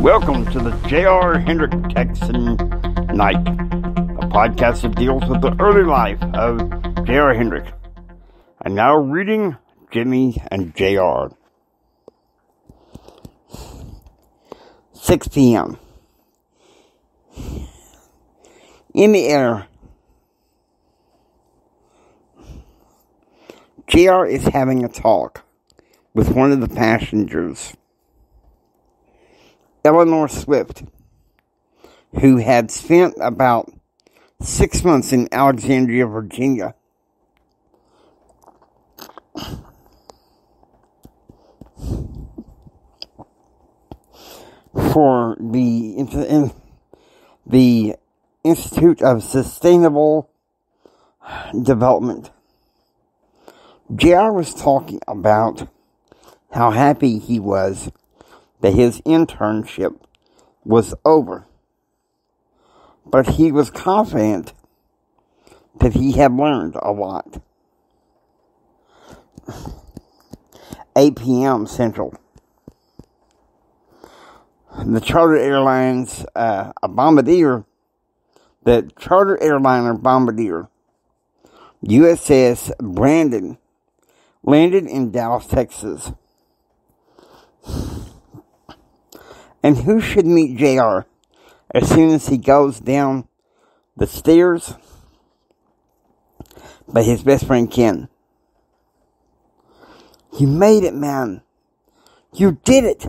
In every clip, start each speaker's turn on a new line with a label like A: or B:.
A: Welcome to the JR Hendrick Texan Night, a podcast that deals with the early life of JR Hendrick. And now reading Jimmy and JR. 6 p.m. In the air, JR is having a talk with one of the passengers, Eleanor Swift, who had spent about 6 months in Alexandria, Virginia. For the Institute of Sustainable Development. JR was talking about how happy he was that his internship was over, but he was confident that he had learned a lot. 8 p.m. Central. The charter airlines, the charter airliner Bombardier, USS Brandon, landed in Dallas, Texas. And who should meet JR as soon as he goes down the stairs but his best friend Ken. You made it, man. You did it.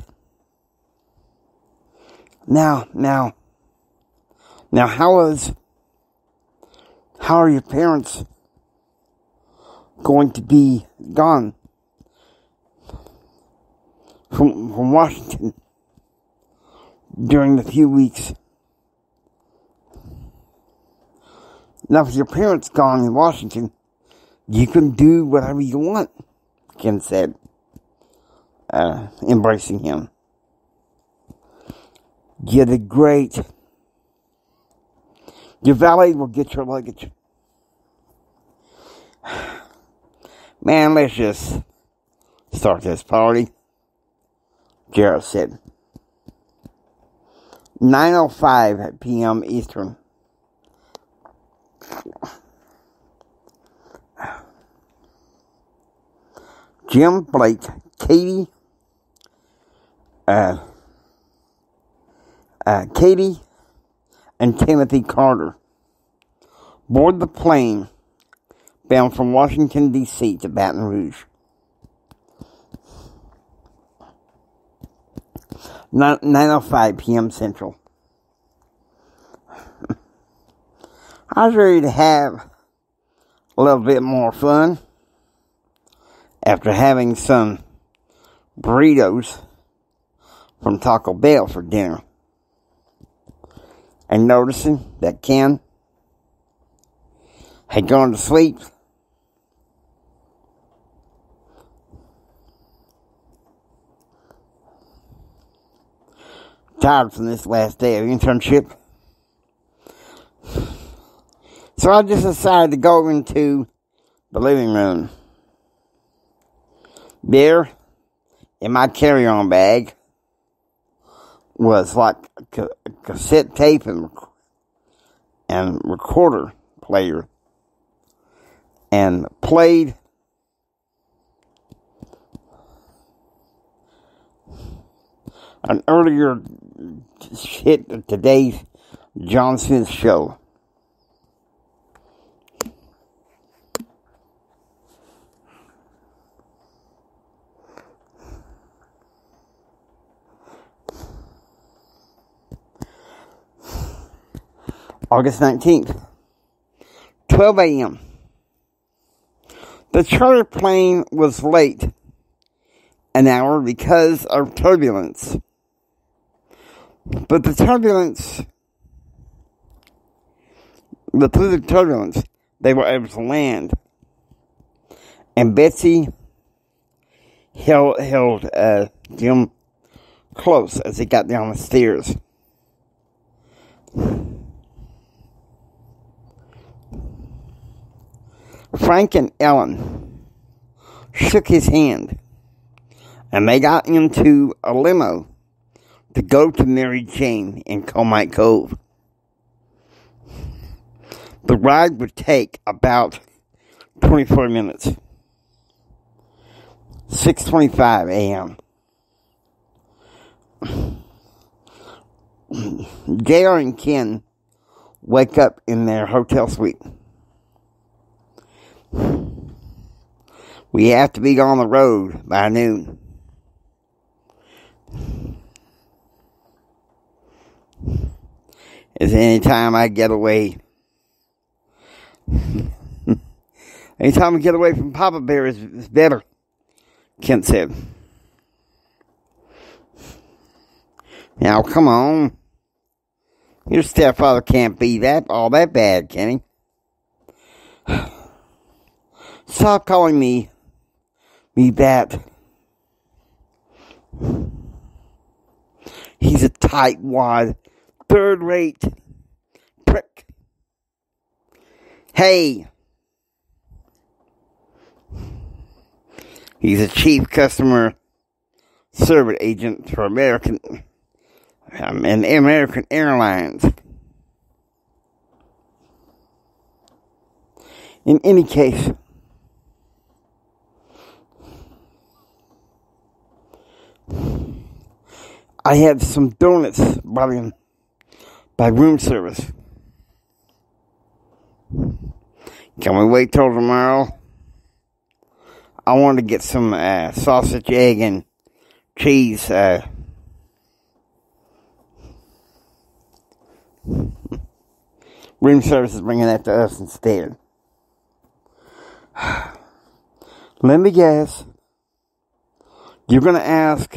A: Now, how are your parents going to be gone from Washington during the few weeks? Now, with your parents gone in Washington, you can do whatever you want, Ken said, embracing him. You did great. Your valet will get your luggage. Man, let's just start this party, JR said. 9:05 p.m. Eastern. Jim, Blake, Katie, and Timothy Carter board the plane bound from Washington, D.C. to Baton Rouge. 9:05 p.m. Central. I was ready to have a little bit more fun after having some burritos from Taco Bell for dinner, and noticing that Ken had gone to sleep. Tired from this last day of internship. So I just decided to go into the living room. There, in my carry-on bag, was like a cassette tape and recorder player, and played an earlier hit of today's John Smith show. August 19th, 12 a.m. The charter plane was late an hour because of turbulence. But through the turbulence, they were able to land. And Betsy held Jim close as he got down the stairs. Frank and Ellen shook his hand, and they got into a limo to go to Mary Jane in Comite Cove. The ride would take about 24 minutes. 6:25 a.m. JR and Ken wake up in their hotel suite. We have to be on the road by noon. Is any time I get away. Anytime I get away from Papa Bear is better, Kent said. Now, come on. Your stepfather can't be all that bad, can he? Stop calling me that. He's a tightwad, third-rate prick. Hey. He's a chief customer service agent for American Airlines. In any case, I had some donuts by room service. Can we wait till tomorrow? I want to get some sausage, egg, and cheese. Room service is bringing that to us instead. Let me guess. You're going to ask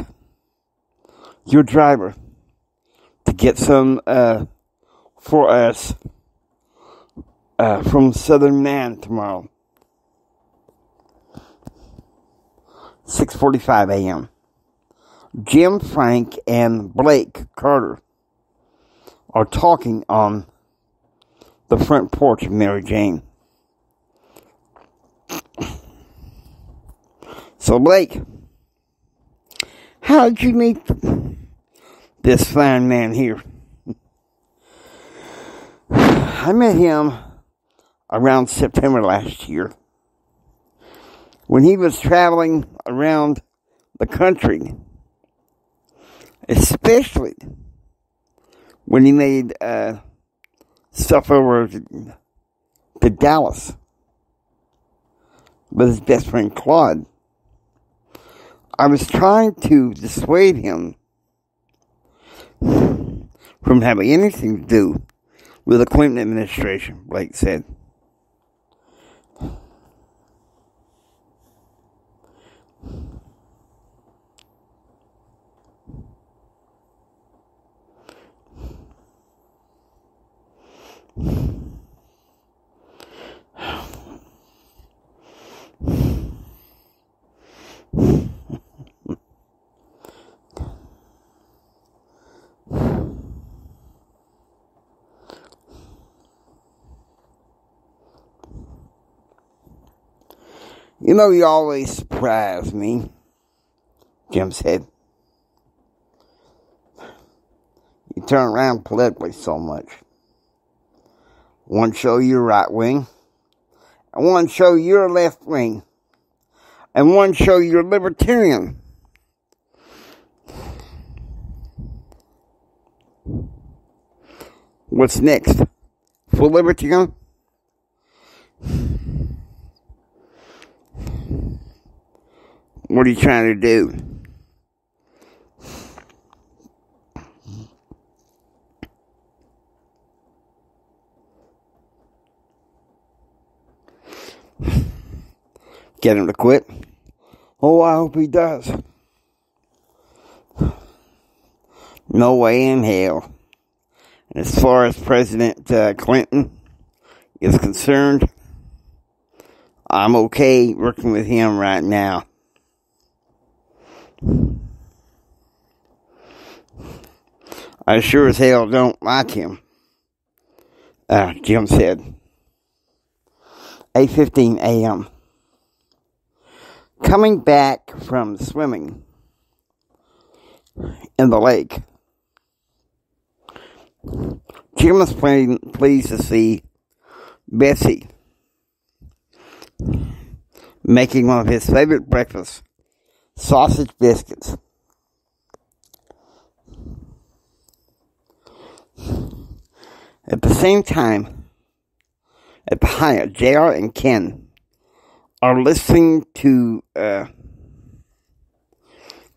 A: your driver to get some for us from Southern Man tomorrow. 6:45 a.m. Jim, Frank, and Blake Carter are talking on the front porch of Mary Jane. So, Blake, how did you meet this fine man here? I met him around September last year when he was traveling around the country, especially when he made stuff over to Dallas with his best friend Claude. I was trying to dissuade him from having anything to do with the Clinton administration, Blake said. You know, you always surprise me, Jim said. You turn around politically so much. One show you're right wing, and one show you're left wing, and one show you're libertarian. What's next? Full libertarian? What are you trying to do? Get him to quit? Oh, I hope he does. No way in hell. And as far as President Clinton is concerned, I'm okay working with him right now. I sure as hell don't like him, Jim said. 8:15 a.m. Coming back from swimming in the lake, Jim was pleased to see Betsy making one of his favorite breakfasts, sausage biscuits. At the same time, at the Hyatt, JR and Ken are listening to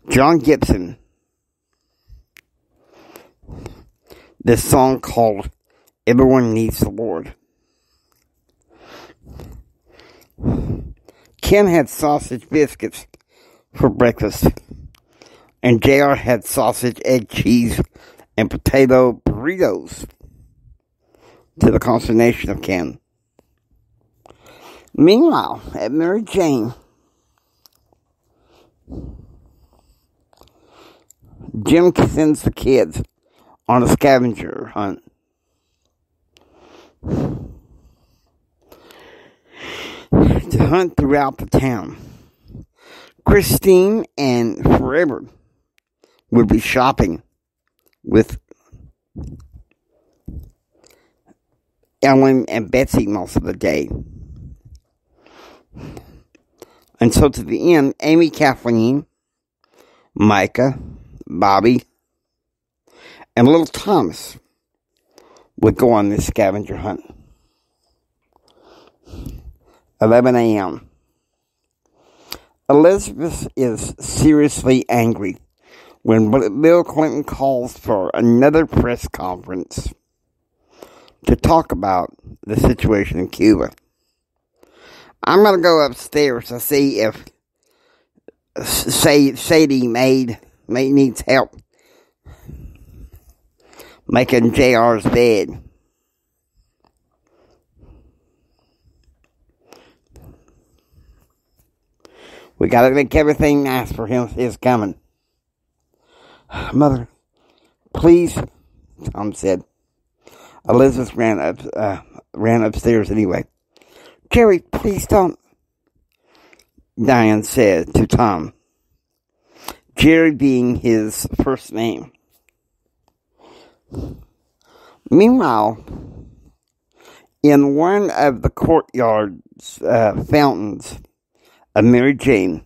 A: John Gibson, this song called Everyone Needs the Lord. Ken had sausage biscuits for breakfast, and JR had sausage, egg, cheese, and potato burritos, to the consternation of Ken. Meanwhile, at Mary Jane, Jim sends the kids on a scavenger hunt. To hunt throughout the town. Christine and Forever would be shopping with Ellen and Betsy most of the day. And so to the end, Amy, Kathleen, Micah, Bobby, and little Thomas would go on this scavenger hunt. 11 a.m. Elizabeth is seriously angry when Bill Clinton calls for another press conference to talk about the situation in Cuba. I'm going to go upstairs to see if Sadie Maid needs help making JR's bed. We gotta make everything nice for his coming. Mother, please, Tom said. Elizabeth ran upstairs anyway. Jerry, please don't, Diane said to Tom. Jerry being his first name. Meanwhile, in one of the courtyard's fountains of Mary Jane,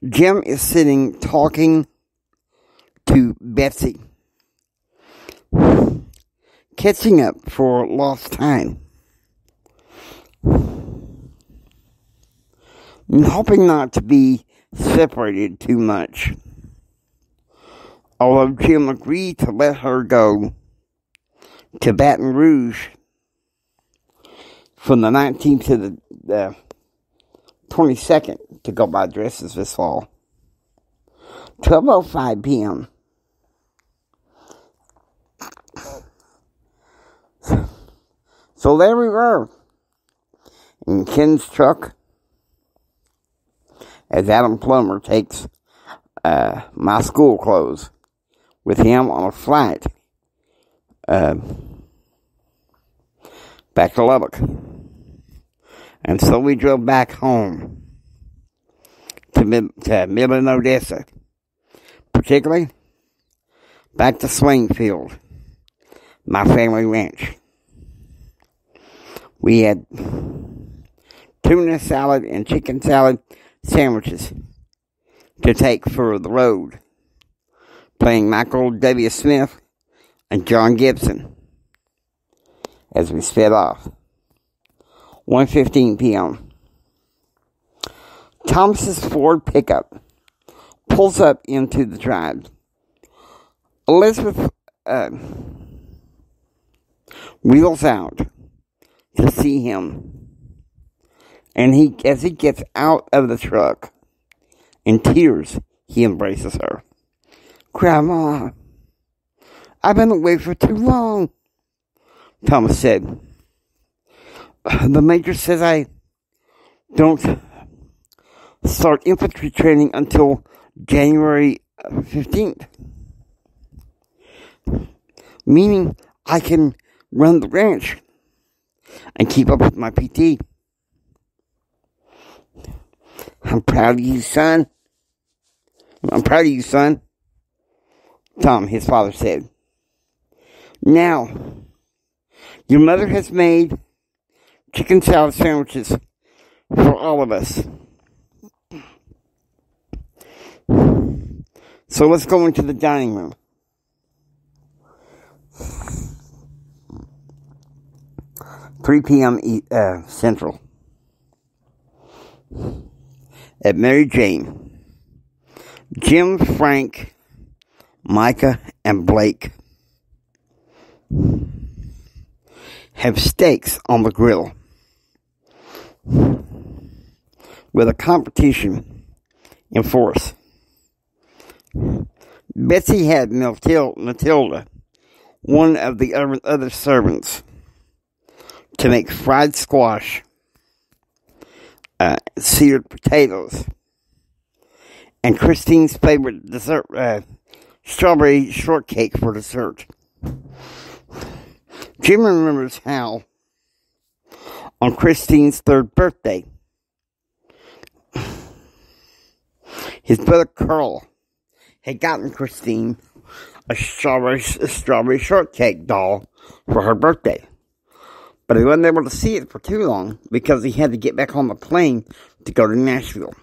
A: Jim is sitting talking to Betsy, catching up for lost time, hoping not to be separated too much. Although Jim agreed to let her go to Baton Rouge from the 19th to the 22nd to go buy dresses this fall. 12:05 p.m. So there we were, in Ken's truck, as Adam Plummer takes my school clothes with him on a flight back to Lubbock. And so we drove back home to Midland, Odessa, particularly back to Swainfield, my family ranch. We had tuna salad and chicken salad sandwiches to take for the road, playing Michael W. Smith and John Gibson as we sped off. 1:15 p.m. Thomas's Ford pickup pulls up into the drive. Elizabeth wheels out to see him, and as he gets out of the truck, in tears, he embraces her. "Grandma, I've been away for too long," Thomas said. "The major says I don't start infantry training until January 15th. Meaning I can run the ranch and keep up with my PT. I'm proud of you, son. I'm proud of you, son," Tom, his father, said. Now, your mother has made chicken salad sandwiches for all of us. So let's go into the dining room. "3 p.m. Central. At Mary Jane, Jim, Frank, Micah, and Blake have steaks on the grill with a competition in force. Betsy had Matilda, one of the other servants, to make fried squash, seared potatoes, and Christine's favorite dessert, strawberry shortcake for dessert. Jim remembers how, on Christine's 3rd birthday, his brother Carl had gotten Christine a strawberry shortcake doll for her birthday. But he wasn't able to see it for too long because he had to get back on the plane to go to Nashville.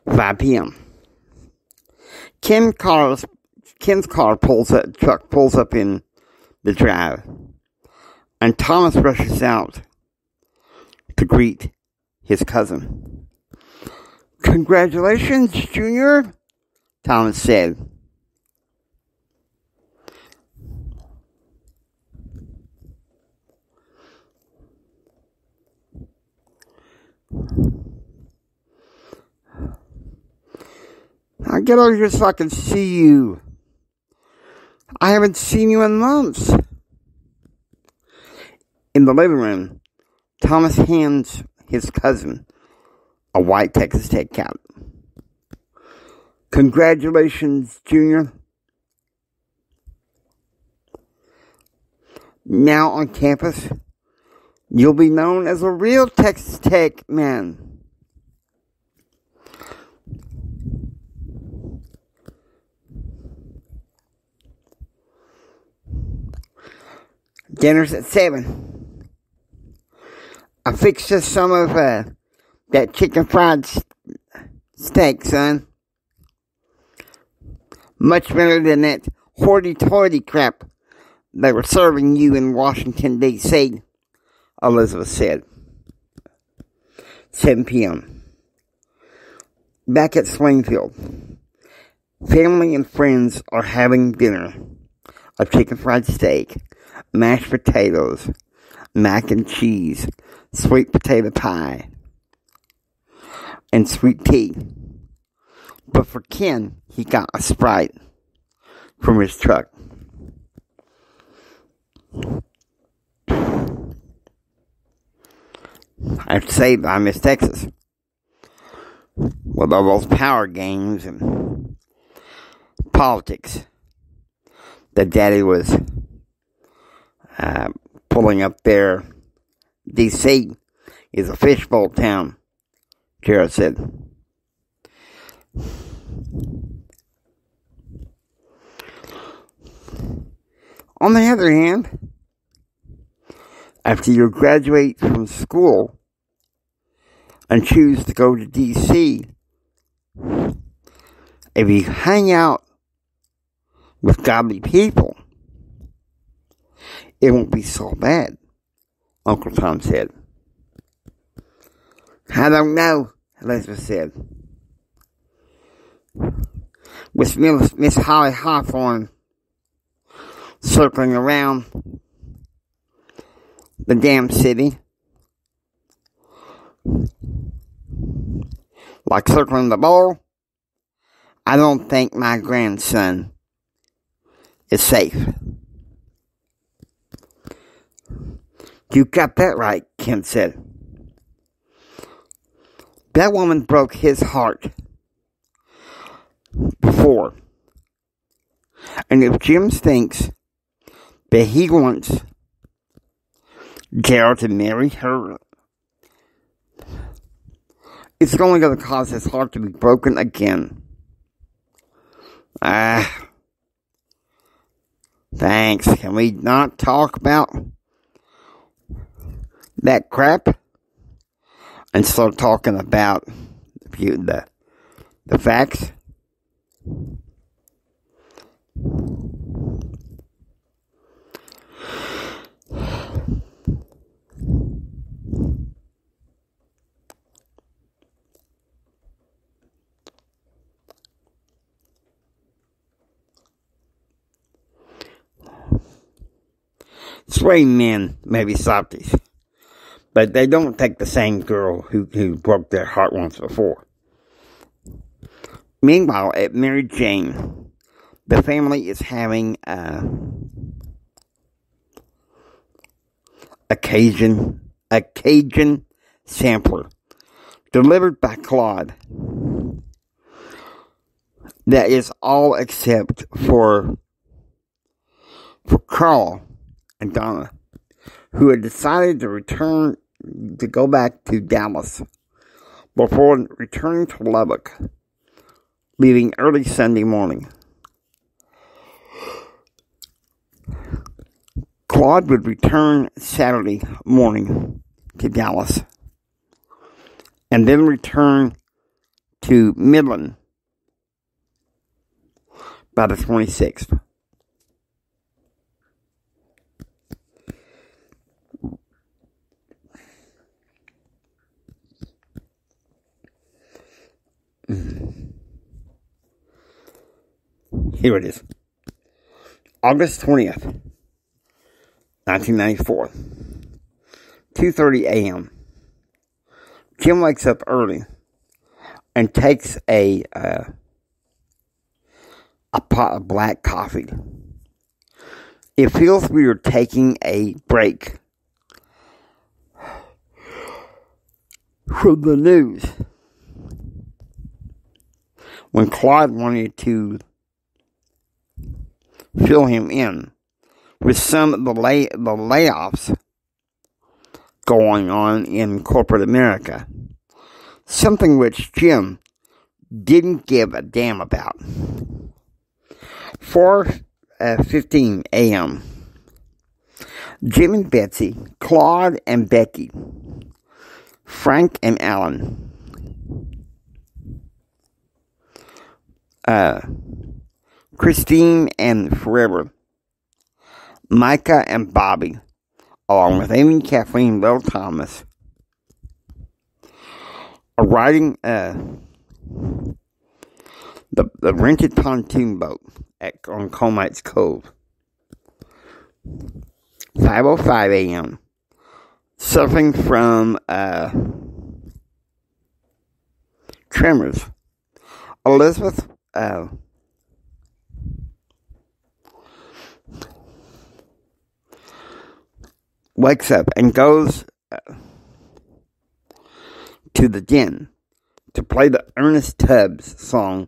A: "5 p.m. Ken's truck pulls up in the drive, and Thomas rushes out to greet his cousin. "Congratulations, Junior," Thomas said. "Now get over here so I can see you. I haven't seen you in months." In the living room, Thomas hands his cousin a white Texas Tech cap. "Congratulations, Junior. Now on campus, you'll be known as a real Texas Tech man." "Dinner's at 7. I fixed us some of that chicken fried steak, son. Much better than that hoity-toity crap they were serving you in Washington, D.C., Elizabeth said. 7 p.m. Back at Springfield, family and friends are having dinner of chicken fried steak, mashed potatoes, mac and cheese, sweet potato pie, and sweet tea. But for Ken, he got a Sprite from his truck. I have to say, I miss Texas. With all those power games and politics that Daddy was pulling up there. D.C. is a fishbowl town, Jared said. On the other hand, after you graduate from school and choose to go to D.C., if you hang out with godly people, it won't be so bad, Uncle Tom said. I don't know, Elizabeth said. With Miss Holly Hawthorne circling around the damn city, like circling the bowl, I don't think my grandson is safe. You got that right, Ken said. That woman broke his heart before. And if Jim thinks that he wants JR to marry her, It's only going to cause his heart to be broken again. Thanks. Can we not talk about that crap and start talking about the facts? Sway men may be softies, but they don't take the same girl who broke their heart once before. Meanwhile, at Mary Jane, the family is having a Cajun sampler delivered by Claude that is all except for Carl and Donna, who had decided to go back to Dallas before returning to Lubbock, leaving early Sunday morning. Claude would return Saturday morning to Dallas, and then return to Midland by the 26th. Here it is. August 20th, 1994. 2:30 a.m. Jim wakes up early and takes a pot of black coffee. It feels weird taking a break from the news when Claude wanted to fill him in with some of the layoffs going on in corporate America, something which Jim didn't give a damn about. 4:15 a.m. Jim and Betsy, Claude and Becky, Frank and Alan, Christine and Forever, Micah and Bobby, along with Amy, Kathleen, Will Thomas, are riding the rented pontoon boat on Comites Cove. 5:05 a.m. Suffering from tremors. Elizabeth wakes up and goes to the den to play the Ernest Tubbs song,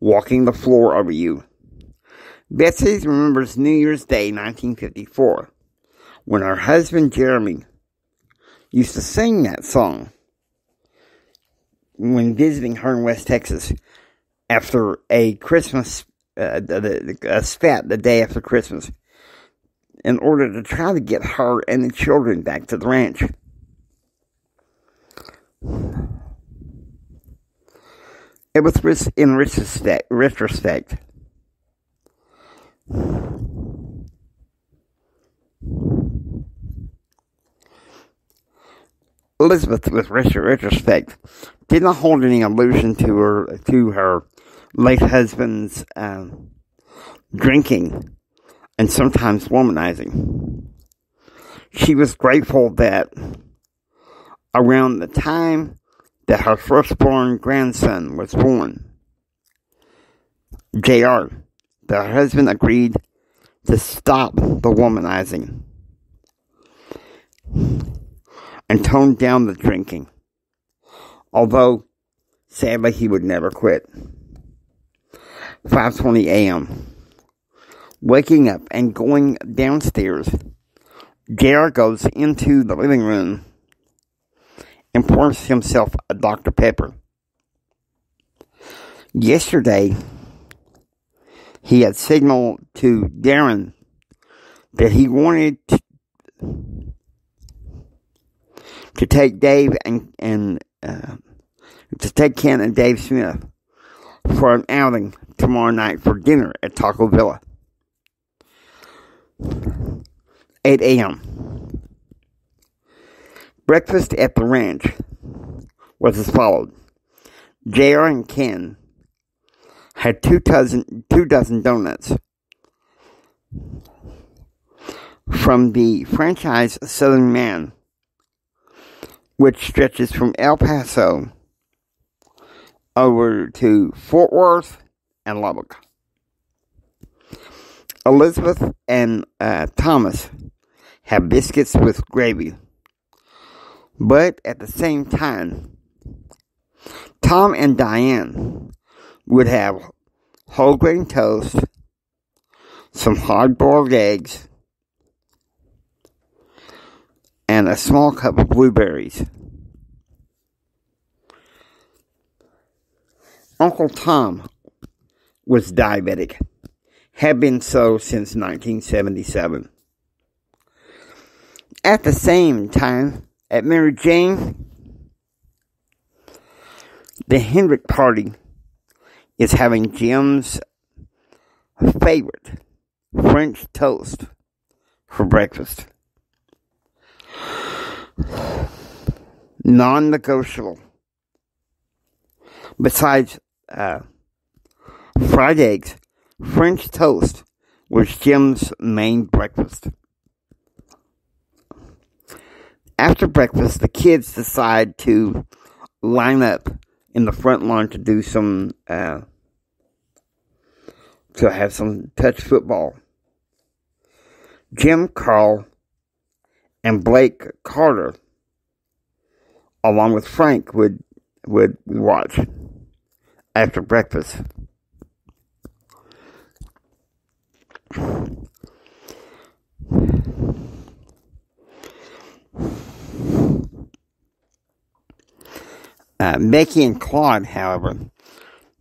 A: Walking the Floor Over You. Betsy remembers New Year's Day 1954, when her husband Jeremy used to sing that song when visiting her in West Texas after a Christmas, a spat the day after Christmas, in order to try to get her and the children back to the ranch. It was in retrospect. Elizabeth, with retrospect, did not hold any allusion to her late husband's drinking and sometimes womanizing. She was grateful that around the time that her firstborn grandson was born, JR, her husband, agreed to stop the womanizing and tone down the drinking, although sadly he would never quit. 5:20 a.m. Waking up and going downstairs, JR goes into the living room and pours himself a Dr. Pepper. Yesterday, he had signaled to Darren that he wanted to take Dave and to take Ken and Dave Smith for an outing tomorrow night for dinner at Taco Villa. 8 a.m. Breakfast at the ranch was as followed. JR and Ken had two dozen donuts from the franchise Southern Man, which stretches from El Paso over to Fort Worth and Lubbock. Elizabeth and Thomas have biscuits with gravy, but at the same time, Tom and Diane would have whole grain toast, some hard-boiled eggs, and a small cup of blueberries. Uncle Tom was diabetic, had been so since 1977. At the same time, at Mary Jane, the Hendrick party is having Jim's favorite French toast for breakfast. Non-negotiable. Besides fried eggs, French toast was Jim's main breakfast. After breakfast, the kids decide to line up in the front lawn to do some, to have some touch football. Jim, Carl, and Blake Carter, along with Frank, would watch after breakfast. Becky and Claude, however,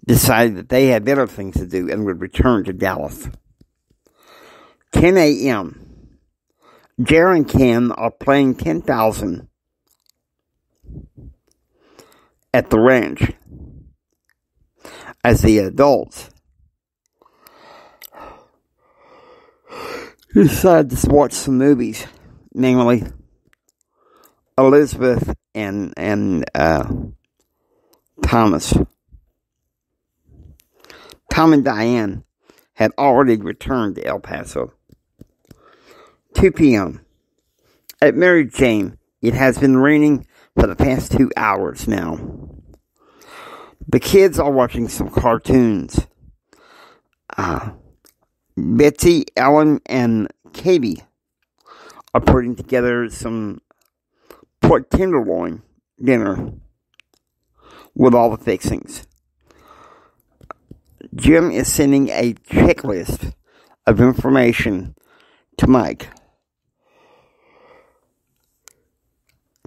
A: decided that they had better things to do and would return to Dallas. 10 a.m. JR and Ken are playing 10,000 at the ranch as the adults decided to watch some movies, namely Elizabeth and Thomas. Tom and Diane had already returned to El Paso. 2 p.m. At Mary Jane, it has been raining for the past 2 hours now. The kids are watching some cartoons. Betsy, Ellen, and Katie are putting together some pork tenderloin dinner with all the fixings. Jim is sending a checklist of information to Mike,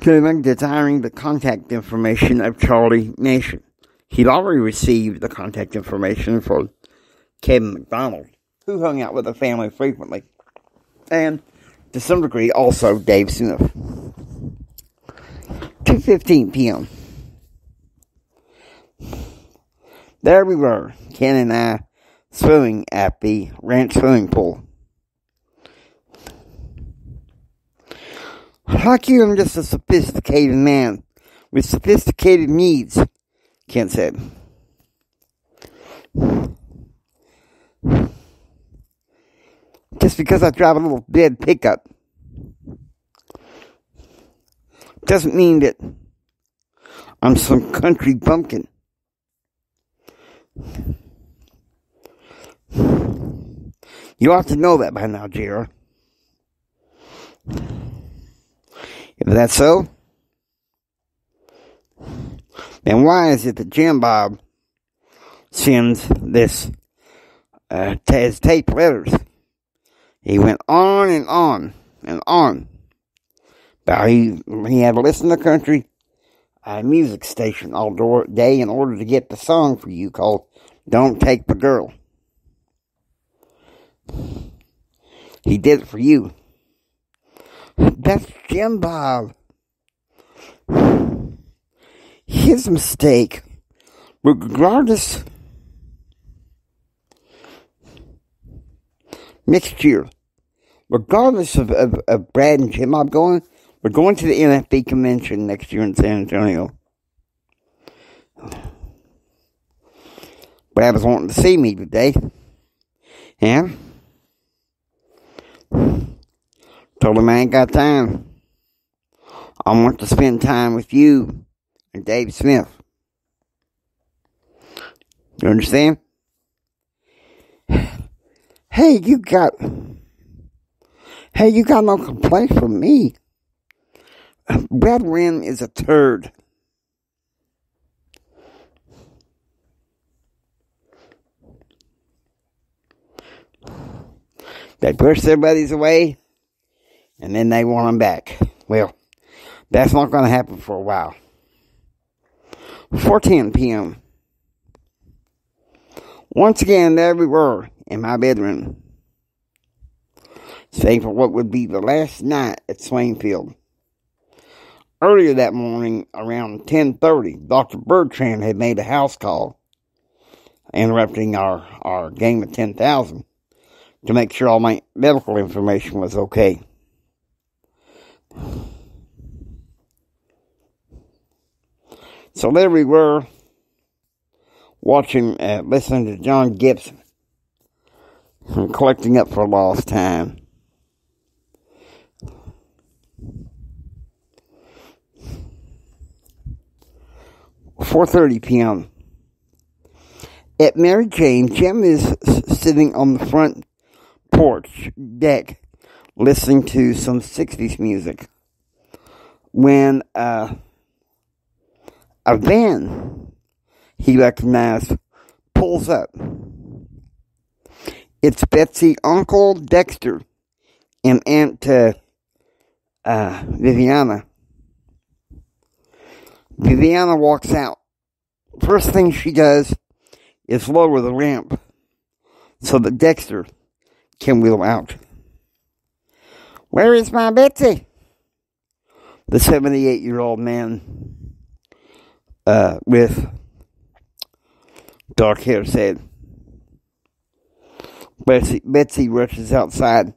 A: desiring the contact information of Charlie Nation. He'd already received the contact information for Kevin McDonald, who hung out with the family frequently, and to some degree also Dave Smith. 2:15 p.m. There we were, Ken and I, swimming at the ranch swimming pool. Like you, I'm just a sophisticated man with sophisticated needs, Ken said. Just because I drive a little bed pickup doesn't mean that I'm some country bumpkin. You ought to know that by now, JR. If that's so, then why is it that Jim Bob sends this his tape letters? He went on and on and on about he had to listen to country music station all day in order to get the song for you called Don't Take the Girl. He did it for you. That's Jim Bob. His mistake. Regardless, next year, regardless of Brad and Jim, we're going to the NFB convention next year in San Antonio. Brad was wanting to see me today. And told him I ain't got time. I want to spend time with you and Dave Smith. You understand? Hey, you got no complaints from me. Brad Wren is a turd. They push their buddies away, and then they want them back. Well, that's not going to happen for a while. 4:10 p.m. Once again, there we were in my bedroom, staying for what would be the last night at Swainfield. Earlier that morning, around 10:30, Dr. Bertrand had made a house call, interrupting our game of 10,000 to make sure all my medical information was okay. So there we were, listening to John Gibson, and collecting up for lost time. $4:30 p.m. At Mary Jane, Jim is sitting on the front porch deck listening to some 60s music when a van he recognized pulls up. It's Betsy, Uncle Dexter, and Aunt Viviana. Viviana walks out. First thing she does is lower the ramp so that Dexter can wheel out. Where is my Betsy? The 78-year-old man with dark hair said. Betsy rushes outside.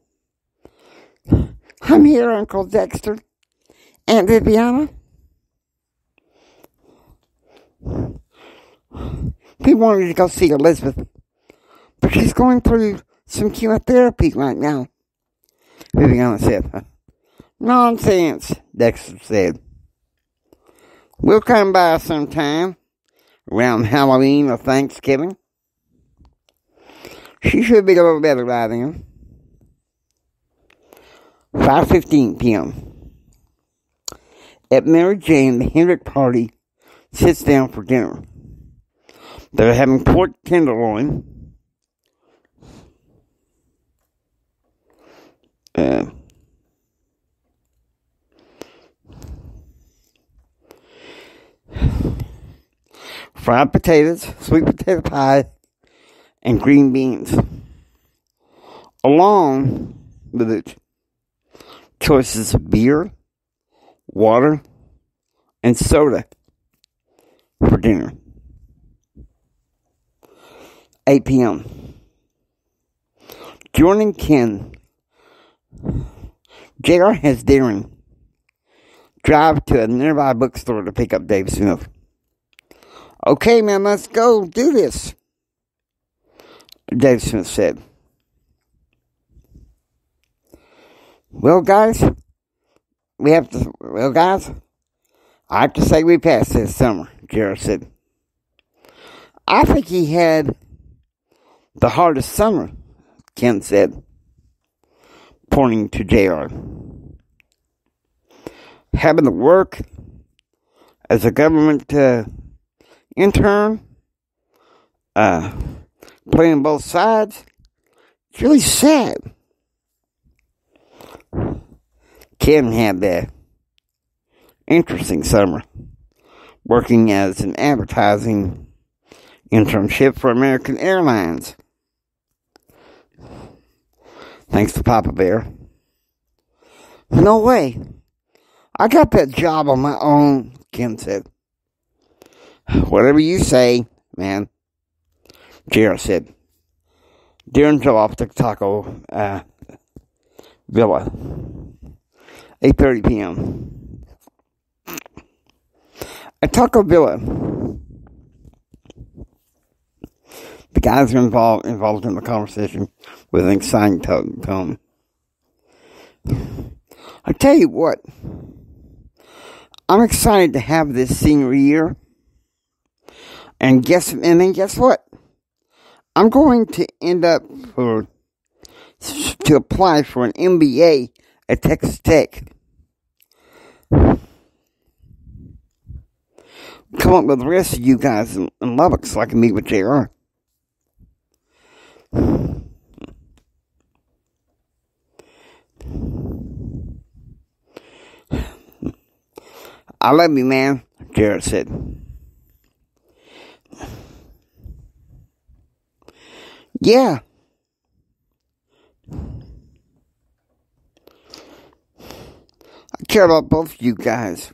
A: I'm here, Uncle Dexter. Aunt Viviana. We wanted to go see Elizabeth, but she's going through some chemotherapy right now, Viviana said. Nonsense, Dexter said. We'll come by sometime around Halloween or Thanksgiving. She should be a little better by then. 5:15 p.m. At Mary Jane, the Hendrick party sits down for dinner. They're having pork tenderloin, fried potatoes, sweet potato pie, and green beans, along with it, choices of beer, water, and soda for dinner. 8 p.m. Joining Ken, JR has Darren drive to a nearby bookstore to pick up Dave Smith. Okay, man, let's go do this, Dave Smith said. Well, guys, I have to say we passed this summer, JR said. I think he had the hardest summer, Ken said, pointing to JR. Having to work as a government intern, playing both sides, it's really sad. Ken had that interesting summer. working as an advertising internship for American Airlines. Thanks to Papa Bear. No way. I got that job on my own, Ken said. Whatever you say, man, JR said. Darren drove off to Taco Villa. 8:30 p.m. At Taco Villa, the guys are involved in the conversation with an exciting tone. I tell you what, I'm excited to have this senior year, and then guess what? I'm going to end up to apply for an MBA at Texas Tech. Come up with the rest of you guys in Lubbock so I can meet with JR. I love you, man, JR said. Yeah. I care about both of you guys.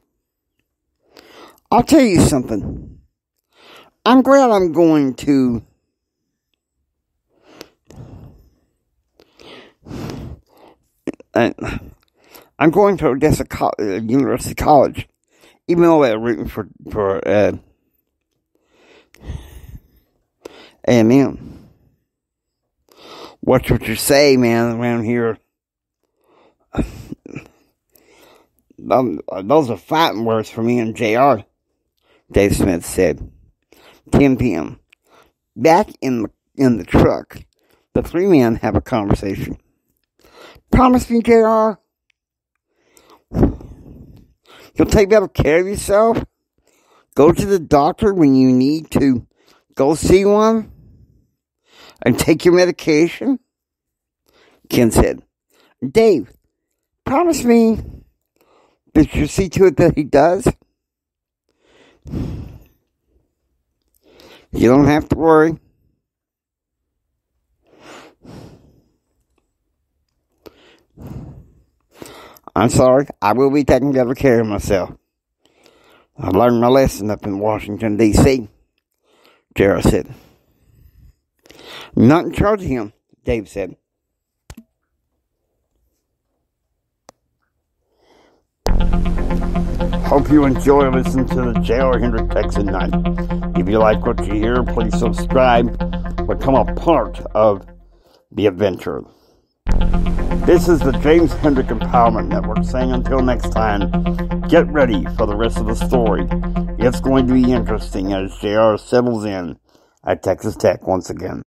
A: I'll tell you something. I'm glad I'm going to Odessa University College, even though they're rooting for A&M. Watch what you say, man, around here. Those are fighting words for me and JR, Dave Smith said. 10 p.m. Back in the truck, the three men have a conversation. Promise me, JR, you'll take better care of yourself? Go to the doctor when you need to go see one? And take your medication? Ken said. Dave, promise me that you'll see to it that he does? You don't have to worry. I'm sorry, I will be taking better care of myself. I learned my lesson up in Washington, D.C., JR said. Not in charge of him, Dave said. Hope you enjoy listening to the JR Hendrick Texan Night. If you like what you hear, please subscribe. Become a part of the adventure. This is the James Hendrick Empowerment Network saying until next time, get ready for the rest of the story. It's going to be interesting as JR settles in at Texas Tech once again.